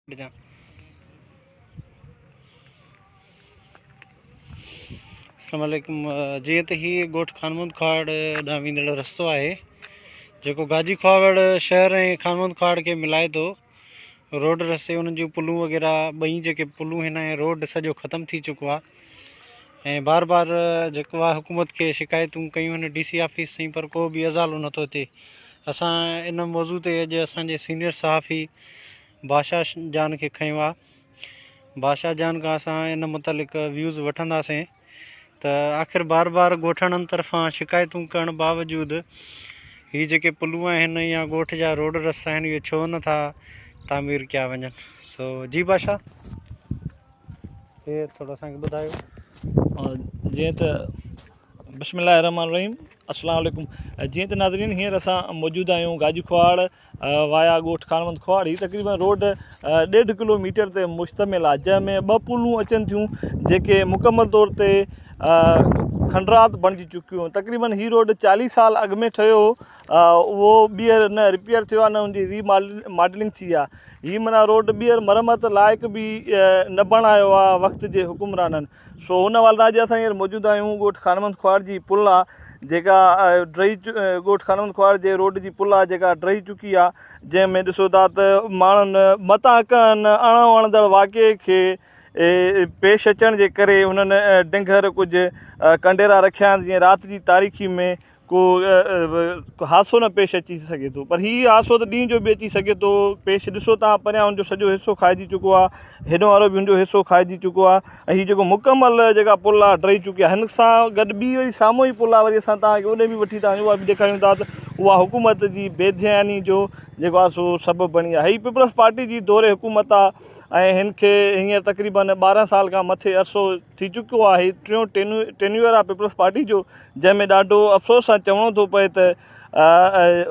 अस्सलामुअलैकुम। जीअं त हीअ ॻोठ खानमुंद खाड़ ॾांहुं वेंदड़ रस्तो आहे जेको गाजी खावड़ शहर ऐं खानमुंद खाड़ खे मिलाए थो। रोड रस्ते उन्हनि जूं पुलूं वग़ैरह ॿई जेके पुलूं आहिनि ऐं रोड सॼो ख़तमु थी चुको आहे ऐं बार बार जेको आहे हुकूमत खे शिकायतूं कयूं आहिनि DC ऑफिस ताईं, पर को बि अज़ालो नथो थिए। असां इन मौज़ू ते अॼु असांजे सीनियर सहाफ़ी बादशाह जान खे खयो आहे। बादशाह जान खां असां इन मुतलिक़ व्यूज़ वठंदासीं त आख़िर बार बार ॻोठणनि तरफ़ां शिकायतूं करण बावजूदि हीअ जेके पुलूं आहिनि या ॻोठ जा रोड रस्ता आहिनि इहे छो नथा तामीर कया वञनि। जी बादशाह, इहे थोरो असांखे ॿुधायो। जीअं त बिस्मिल्लाह रहमान रहीम, अस्सलाम वालेकुम। जीअं त नाज़रीन हींअर असां मौजूदु आहियूं गाजी खुआड़ वाया ॻोठ खानमुंद खुआड़। हीअ तक़रीबन रोड 1.5 किलोमीटर ते मुश्तमिल आहे, जंहिंमें 2 पुलूं अचनि थियूं जेके मुकमल तौर ते खंडरात बणिजी चुकियूं। तक़रीबन हीअ रोड 40 साल अॻु में ठहियो, उहो ॿीहर न रिपेयर थियो आहे न हुनजी रीमॉडलिंग थी आहे। हीअ माना रोड ॿीहर मरम्मत लाइक़ बि न बणायो आहे वक़्त जे हुकुमराननि। सो हुन वाल अॼु असां हींअर मौजूदु आहियूं ॻोठ खानमुंद खुआड़ जी पुल आहे जेका ॻोठ खानमुंद खुआड़ जे रोड जी पुल आहे जेका ड्रही चुकी आहे, जंहिंमें ॾिसो था त माण्हुनि मतां कनि अणो वणंदड़ वाक़े खे पेश अचण जे करे हुननि डिंघर कुझु कंडेरा रखिया आहिनि जीअं राति जी तारीख़ी में को हादसो न पेश अची सघे थो। पर हीअ हादसो त ॾींहं जो बि अची सघे थो पेश। ॾिसो तव्हां परियां हुनजो सॼो हिसो खाइजी चुको आहे, हेॾो वारो बि हुनजो हिसो खाइजी चुको आहे ऐं हीअ जेको मुकमल जेका पुल आहे ड्रही चुकी आहे। हिन सां गॾु ॿी वरी साम्हूं ई पुल आहे, वरी असां तव्हांखे उन बि वठी था वञूं, उहा बि ॾेखारियूं था त उहा हुकूमत जी बेध्यानी जो जेको आहे सो सबबु बणी आहे। हीअ पीपल्स पार्टी जी दौरे हुकूमत आहे ऐं हिन खे हींअर तक़रीबन 12 साल खां मथे अरसो थी चुको आहे। हीअ टियों टेन्यूअर आहे पीपल्स पार्टी जो, जंहिंमें ॾाढो अफ़सोस सां चवणो थो पए त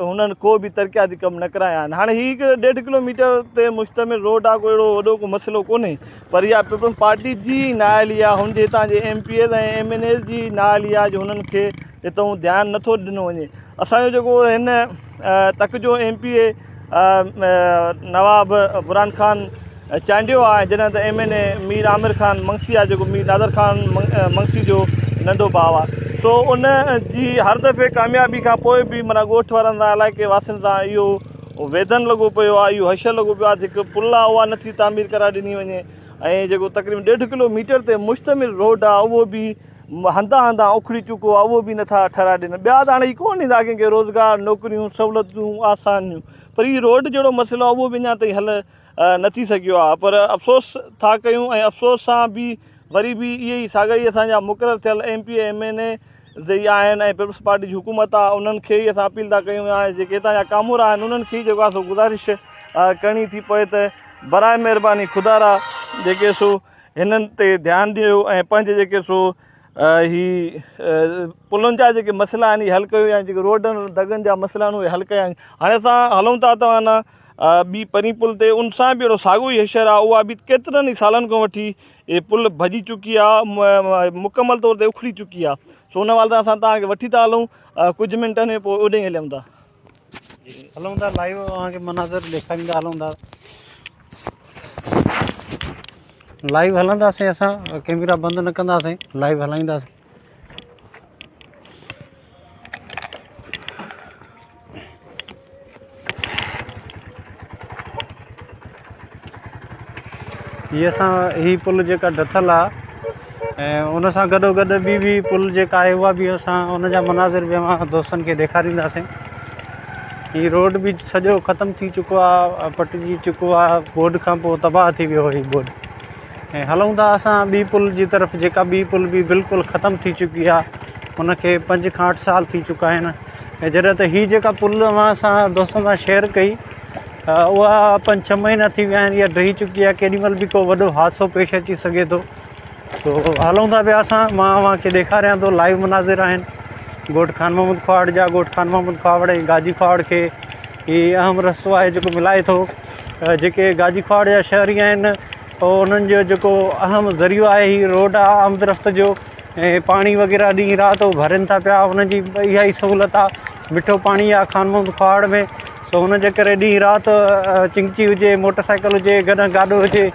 हुननि को बि तरक़ियाती कमु न कराया आहिनि। हाणे हीअ 1.5 किलोमीटर ते मुश्तमिल रोड आहे, कोई अहिड़ो वॾो को मसइलो कोन्हे, पर इहा पीपल्स पार्टी जी नाअहली आहे, हुनजे हितां जे MPs ऐं MNAs जी नाअहली आहे जो हुननि खे हितां ध्यानु नथो ॾिनो वञे। असांजो जेको हिन तक जो MPA नवाब बुरहान खान चांडियो आहे, जॾहिं त MNA मीर आमिर खान मंगसी आहे जेको मीर नादर खान मंगसी जो नंढो भाउ आहे। सो उन जी हर दफ़े कामयाबी खां पोइ बि माना ॻोठ वारनि सां इलाइक़े वासियुनि सां इहो वेदन लॻो पियो आहे, इहो हशर लॻो पियो आहे। हिकु पुल आहे उहा नथी तामीर कराए ॾिनी वञे ऐं जेको तक़रीबन 1.5 किलोमीटर ते मुश्तमिल रोड आहे उहो बि हंधा हंधा उखड़ी चुको आहे, उहो बि नथा ठहिराए ॾियनि। ॿिया त हाणे कोन ॾींदा कंहिंखे रोज़गार, नौकरियूं, सहूलियतूं, आसानियूं, पर हीअ रोड जहिड़ो मसइलो आहे उहो बि अञा ताईं हल न थी सघियो आहे। पर अफ़सोस था कयूं ऐं अफ़सोस सां बि वरी बि इहे ई साॻई असांजा मुक़ररु थियल MPA MNA जे आहिनि ऐं पीपल्स पार्टी जी हुकूमत आहे, उन्हनि खे ई असां अपील था कयूं ऐं जेके हितां जा कामूर आहिनि उन्हनि खे जेको आहे सो गुज़ारिश करणी थी पए त बराए महिरबानी खुदारा जेके सो हिननि ते ध्यानु ॾियो ऐं पंहिंजे जेके सो ही पुलनि जा जेके मसइला आहिनि इहे हल कयो या जेके रोडनि दगनि जा मसइला आहिनि उहे हल कया आहिनि। हाणे असां हलूं था तव्हां न ॿी परी पुल ते, उन सां बि अहिड़ो साॻियो ई हशर आहे, उहा बि केतिरनि ई सालनि खां वठी इहे पुल भॼी चुकी आहे, मुकमल तौर ते उखड़ी चुकी आहे। सो उन वाल असां तव्हांखे वठी था हलूं, कुझु मिंटनि में पोइ ओॾे ई हलूं था। हलूं था लाइव तव्हांखे मनाज़र ॾेखारींदा हलूं था। लाइव हलंदासीं, असां कैमरा बंदि न कंदासीं, लाइव हलाईंदासीं। हीअ ही पुल जेका डथल आहे ऐं उन सां गॾोगॾु बि पुल जेका आहे उहा बि असां उनजा मनाज़र बि असां दोस्तनि खे ॾेखारींदासीं। हीअ रोड बि सॼो ख़तमु थी चुको आहे, पटिजी चुको आहे, बोर्ड खां पोइ तबाह थी वियो हीअ बोर्ड। ऐं हलूं था असां ॿी पुल जी तरफ़, जेका ॿी पुल बि बिल्कुलु ख़तमु थी चुकी आहे, हुनखे 5 खां 8 साल थी चुका आहिनि। ऐं जॾहिं त हीअ जेका पुल मां असां दोस्तनि सां शेयर कई उहा 5-6 महीना थी विया आहिनि, इहा ड्रही चुकी आहे, केॾीमहिल बि को वॾो हादसो पेश अची सघे थो। तो हलूं था पिया असां, मां तव्हांखे ॾेखारियां थो लाइव मनाज़िर आहिनि ॻोठ खानमुंद खुआड़ जा। ॻोठ खानमुंद खुआड़ ऐं गाजी खुआड़ खे हीअ अहम रस्तो आहे जेको मिलाए थो। जेके गाजी खुआड़ जा शहरी आहिनि उन्हनि जो जेको अहम ज़रियो आहे हीअ रोड आहे आमद रफ़्त जो, ऐं पाणी वग़ैरह ॾींहुं राति भरनि था पिया, उन्हनि जी इहा ई सहूलियत आहे। मिठो पाणी आहे खानमुंद खुआड़ में, सो हुन जे करे ॾींहुं राति चिंची हुजे, मोटरसाइकिल हुजे, गॾु गाॾो हुजे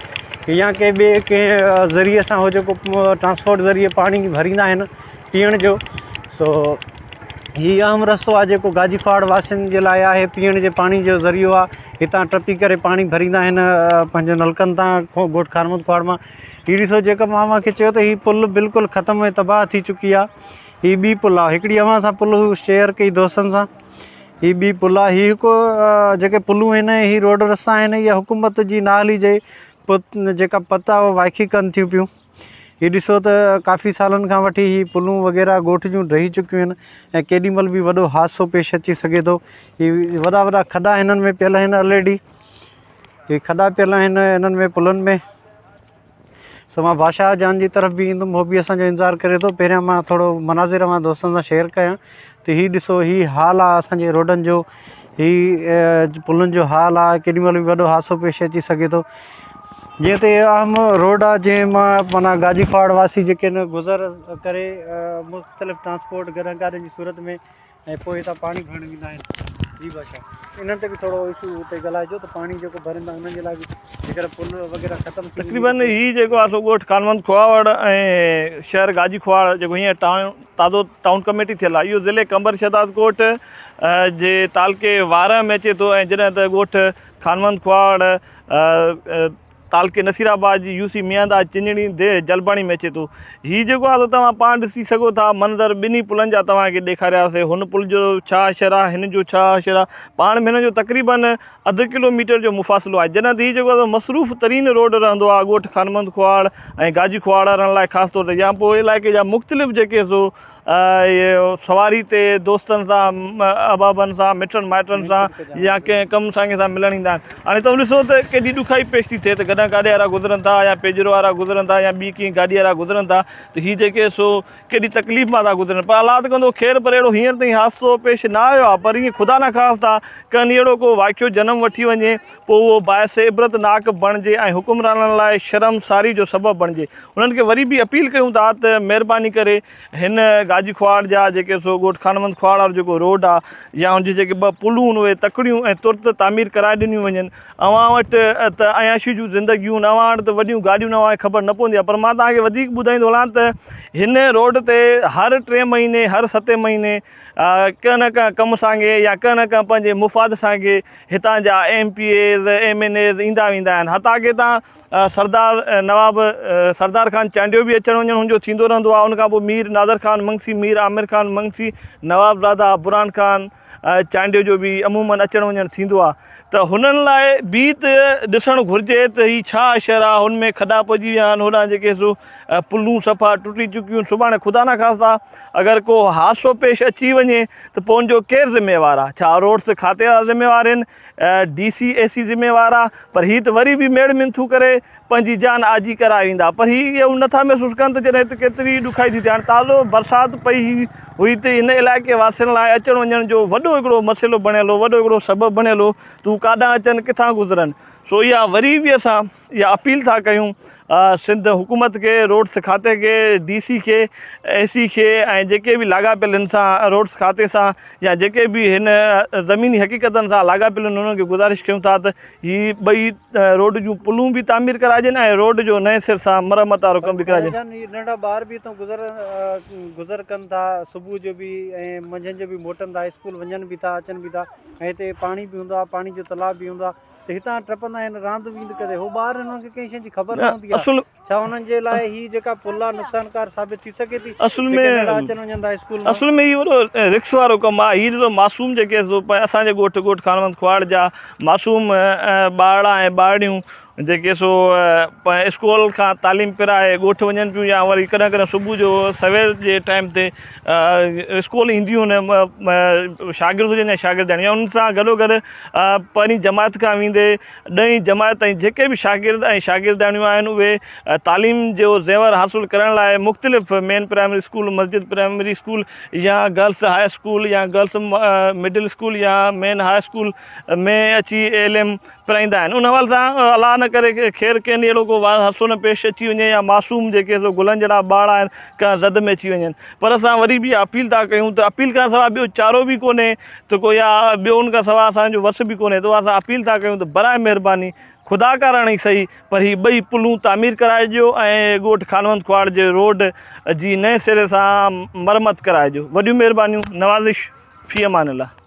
या कंहिं ॿिए कंहिं ज़रिए सां हो जेको ट्रांसपोर्ट ज़रिए पाणी भरींदा आहिनि पीअण जो। सो हीउ आम रस्तो आहे जेको गाजी खुवाड़ वासियुनि जे लाइ आहे, पीअण जे पाणी जो ज़रियो आहे। हितां टपी करे पाणी भरींदा आहिनि पंहिंजे नलकनि तां ॻोठ खानमद खुवाड़ मां। हीउ ॾिसो जेका मां तव्हांखे चयो त हीउ पुल बिल्कुलु ख़तमु ऐं तबाह थी चुकी आहे। हीउ ॿी पुल आहे, हिकिड़ी अव्हां सां पुल शेयर कई दोस्तनि सां। हीउ ॿी पुल आहे। हीउ हिकु जेके पुलूं आहिनि, हीउ रोड रस्ता आहिनि, इहा हुकूमत जी नाली जे जेका पता वाइकी कनि थियूं पियूं। हीउ ॾिसो त काफ़ी सालनि खां वठी हीउ पुलूं वग़ैरह ॻोठ जूं रही चुकियूं आहिनि ऐं केॾीमहिल बि वॾो हादसो पेश अची सघे थो। हीउ वॾा वॾा खॾा हिननि में पियल आहिनि ऑलरेडी, हीउ खॾा पियल आहिनि हिननि में पुलनि में। सो मां बादशाह जान जी तरफ़ बि ईंदुमि, उहो बि असांजो इंतज़ारु करे थो। पहिरियां मां थोरो मनाज़िर मां दोस्तनि सां शेयर कयां त हीउ ॾिसो हीउ हाल आहे असांजे रोडनि जो, हीउ पुलनि जो हाल आहे। केॾीमहिल बि वॾो हादसो पेश अची सघे थो। जीअं त इहा अहम रोड आहे जंहिं मां माना गाजी खुवाड़ वासी जेके न गुज़र करे मुख़्तलिफ़ ट्रांसपोर्ट गॾु गाॾियुनि जी सूरत में ऐं पोइ हितां पाणी भरण ईंदा आहिनि। जी बादशाह, इन्हनि ते बि थोरो इशू हुते ॻाल्हाइजो त पाणी जेको भरींदा उन्हनि जे लाइ बि जेकर पुल वग़ैरह ख़तमु थी तक़रीबन हीउ जेको आहे सो ॻोठ खानमद खुवाड़ ऐं शहर गाजी खुवाड़ जेको हीअं ताज़ो टाउन कमेटी थियल आहे, इहो ज़िले कंबर शहदाद कोट जे तालके वारा में अचे थो। ऐं जॾहिं त ॻोठ खानमद खुवाड़ तालके नसीराबाद जी यूसी मियांदाज चिंजणी दे जलबाणी में अचे थो। हीउ जेको आहे तव्हां पाण ॾिसी सघो था मंज़र ॿिन्ही पुलनि जा तव्हांखे ॾेखारियासीं। हुन पुल जो छा असरु आहे, हिन जो छा असरु आहे, पाण में हिन जो तक़रीबन अधु किलोमीटर जो मुफ़ासिलो आहे। जॾहिं त हीउ जेको आहे मसरूफ़ तरीन रोड रहंदो आहे ॻोठ खानमद खुवाड़ ऐं गाजी खुवाड़ वारनि लाइ ख़ासि तौर ते, या पोइ इलाइक़े जा मुख़्तलिफ़ जेके सो इहे सवारी ते दोस्तनि सां, अहबाबनि सां, मिटनि माइटनि सां या कंहिं कमु सांगे सां मिलणु ईंदा आहिनि। हाणे तव्हां ॾिसो त केॾी ॾुखाई पेश थी थिए त गॾा गाॾे वारा गुज़रनि था या पेजरो वारा गुज़रनि था या ॿी कंहिं गाॾी वारा गुज़रनि था, त हीअ जेके सो केॾी तकलीफ़ मां था गुज़रनि। पर अलाह कंदो ख़ैर, पर अहिड़ो हींअर ताईं हादसो पेश न आयो आहे। पर ईअं ख़ुदा न ख़ास्ता कनि अहिड़ो को वाक़ियो जनमु वठी वञे, पोइ उहो बाहिस इबरतनाक बणिजे ऐं हुकुमराननि लाइ शर्मसारी जो सबबु बणिजे। उन्हनि खे वरी बि अपील कयूं था त महिरबानी करे हिन गाजी खुवाड़ जा जेके सो ॻोठ खानमद खुवाड़ वारो जेको रोड आहे या हुनजी जेके ॿ पुलूं आहिनि उहे तकड़ियूं ऐं तुर्त तामीर कराए ॾिनियूं वञनि। अव्हां वटि त अयाशी जूं ज़िंदगियूं आहिनि, अव्हां वटि त वॾियूं गाॾियूं न, अव्हांखे ख़बर न पवंदी आहे। पर मां तव्हांखे वधीक ॿुधाईंदो हलां त हिन रोड ते हर 3 महीने हर 7 महीने कंहिं न कंहिं कमु सांगे या कंहिं न कंहिं पंहिंजे मुफ़ाद सांगे हितां जा MPAs MNAs ईंदा वेंदा आहिनि। हथा की तव्हां सरदार नवाब सरदार ख़ान चांडियो बि अचणु वञणु हुनजो थींदो रहंदो आहे। उनखां पोइ मीर नादर ख़ान मंगसी, मीर आमिर ख़ान मंगसी, नवाबज़ादा बुरहान ख़ान चांडियो जो बि अमूमन अचणु वञणु थींदो आहे। त हुननि लाइ बि त ॾिसणु घुरिजे त हीउ छा असरु आहे। हुन में खॾा पइजी विया आहिनि, होॾां जेके सो पुलूं सफ़ा टुटी चुकियूं आहिनि। सुभाणे ख़ुदा न ख़ास्ता अगरि को हादसो पेश अची वञे त पोइ हुनजो केरु ज़िम्मेवारु आहे? छा रोड्स खाते वारा ज़िम्मेवार आहिनि, DC AC ज़िम्मेवारु आहे? पर हीअ त वरी बि मेड़ मिनथू करे पंहिंजी जान आजी कराए वेंदा। पर हीअ नथा महसूसु कनि त जॾहिं त केतिरी ॾुखाई थी थिए। हाणे ताज़ो बरसाति पई हुई त हिन इलाइक़े वासियुनि लाइ अचणु वञण जो वॾो हिकिड़ो मसइलो बणियलु हो, वॾो हिकिड़ो सबबु बणियलु हो। तूं काॾां अचनि, किथां गुज़रनि। सो इहा वरी बि असां इहा अपील था कयूं सिंध हुकूमत खे, रोड्स खाते खे, DC खे, AC खे ऐं जेके बि लाॻापियल हिन सां रोड्स खाते सां या जेके बि हिन ज़मीनी हक़ीक़तनि सां लाॻापियल आहिनि उन्हनि खे गुज़ारिश कयूं था त हीअ ॿई रोड जूं पुलूं बि तामीर कराइजनि ऐं रोड जो नए सिर सां मरमत वारो कमु बि कराइजनि। नंढा ॿार बि हितां गुज़र कनि था, सुबुह जो बि ऐं मंझंदि जो बि मोटनि था, स्कूल वञनि बि था, अचनि बि था। ऐं हिते पाणी बि हूंदो आहे, पाणी जो तालाब बि हूंदो आहे। त हितां टपंदा आहिनि, रांदि वींद करे। हो ॿार हुननि खे कंहिं शइ जी ख़बर न हूंदी आहे। छा हुननि जे लाइ हीअ जेका पुल आहे नुक़सानकार साबित थी सघे थी? असल में इहो वॾो रिक्स वारो कमु आहे। हीअ ॾिसो मासूम जेके असांजे ॻोठ खानमद खुवाड़ जा मासूम ॿार ऐं ॿारियूं जेके सो स्कूल खां तालीम पिराए ॻोठ वञनि पियूं या वरी कॾहिं कॾहिं सुबुह जो सवेर जे टाइम ते स्कूल ईंदियूं आहिनि, शागिर्द हुजनि या शागिर्दाणियूं, या उन सां गॾोगॾु पहिरीं जमात खां वेंदे 10हीं जमात ताईं जेके बि शागिर्द ऐं शागिर्दाणियूं आहिनि उहे तालीम जो ज़ेवर हासिलु करण लाइ मुख़्तलिफ़ मेन प्राइमरी स्कूल, मस्जिद प्राइमरी स्कूल या गर्ल्स हाई स्कूल या गर्ल्स मिडिल स्कूल या मेन हाई स्कूल में अची ALM फिराईंदा आहिनि। उन हवाले सां अलाह न करे कि ख़ैरु कंहिं अहिड़ो को हादसो न पेश अची वञे या मासूम जेके सो गुलनि जहिड़ा ॿार आहिनि कंहिं ज़द में अची वञनि। पर असां वरी बि अपील था कयूं त अपील खां सवाइ ॿियो चारो बि कोन्हे त को या ॿियो उनखां सवाइ असांजो वस बि कोन्हे, त असां अपील था कयूं त बराए महिरबानी ख़ुदा कारण ई सही पर ही ॿई पुलूं तामीर कराइजो ऐं ॻोठ खानवंत खुवाड़ जे रोड जी नए सिरे सां मरमत कराइजो। वॾियूं महिरबानियूं। नवाज़िश फ़ी अमान अल्लाह।